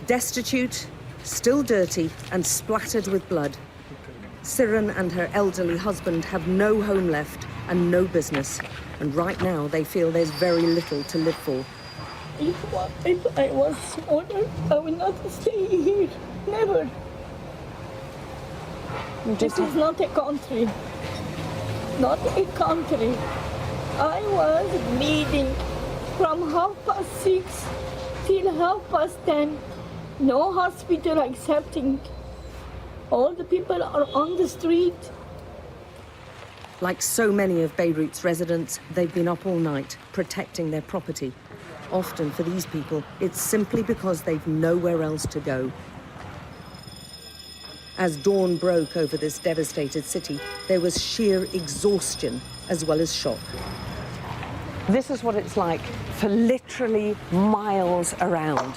Destitute, still dirty and splattered with blood. Siren and her elderly husband have no home left and no business. And right now they feel there's very little to live for. If I was smaller, I would not stay here. Never. This is not a country. Not a country. I was bleeding from 6:30 till 10:30. No hospital accepting. All the people are on the street. Like so many of Beirut's residents, they've been up all night protecting their property. Often for these people, it's simply because they've nowhere else to go. As dawn broke over this devastated city, there was sheer exhaustion as well as shock. This is what it's like for literally miles around.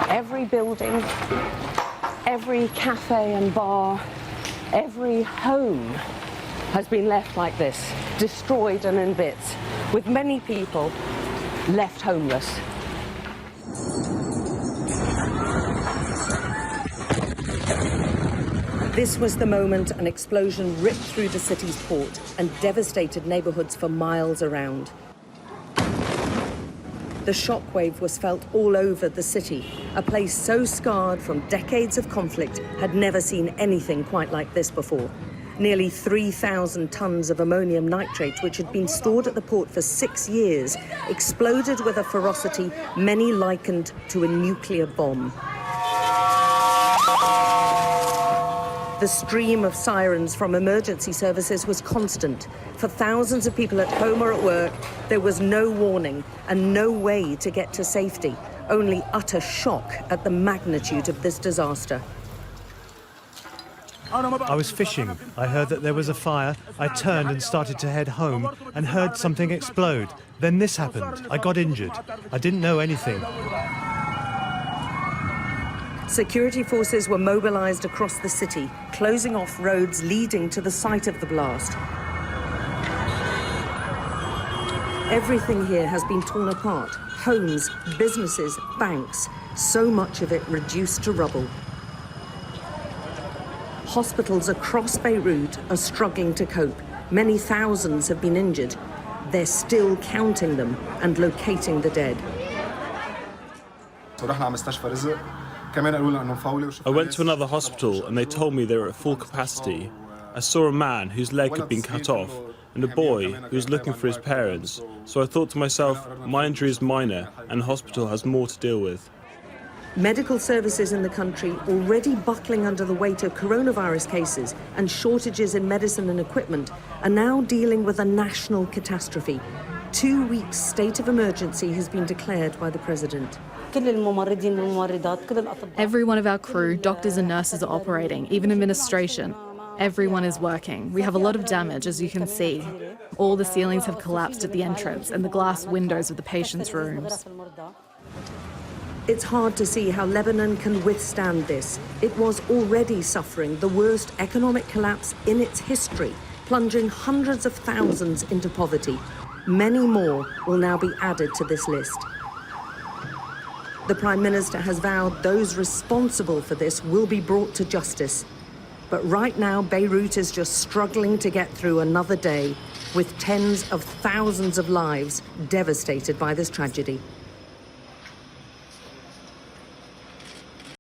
Every building, every cafe and bar, every home has been left like this, destroyed and in bits, with many people left homeless. This was the moment an explosion ripped through the city's port and devastated neighborhoods for miles around. The shockwave was felt all over the city. A place so scarred from decades of conflict had never seen anything quite like this before. Nearly 3,000 tons of ammonium nitrate, which had been stored at the port for 6 years, exploded with a ferocity many likened to a nuclear bomb. The stream of sirens from emergency services was constant. For thousands of people at home or at work, there was no warning and no way to get to safety, only utter shock at the magnitude of this disaster. I was fishing. I heard that there was a fire. I turned and started to head home and heard something explode. Then this happened. I got injured. I didn't know anything. Security forces were mobilized across the city, closing off roads leading to the site of the blast. Everything here has been torn apart. Homes, businesses, banks, so much of it reduced to rubble. Hospitals across Beirut are struggling to cope. Many thousands have been injured. They're still counting them and locating the dead. I went to another hospital and they told me they were at full capacity. I saw a man whose leg had been cut off and a boy who was looking for his parents. So I thought to myself, my injury is minor and the hospital has more to deal with. Medical services in the country, already buckling under the weight of coronavirus cases and shortages in medicine and equipment, are now dealing with a national catastrophe. 2 weeks state of emergency has been declared by the president. Every one of our crew, doctors and nurses are operating, even administration. Everyone is working. We have a lot of damage, as you can see. All the ceilings have collapsed at the entrance and the glass windows of the patients' rooms. It's hard to see how Lebanon can withstand this. It was already suffering the worst economic collapse in its history, plunging hundreds of thousands into poverty. Many more will now be added to this list. The Prime Minister has vowed those responsible for this will be brought to justice. But right now, Beirut is just struggling to get through another day, with tens of thousands of lives devastated by this tragedy.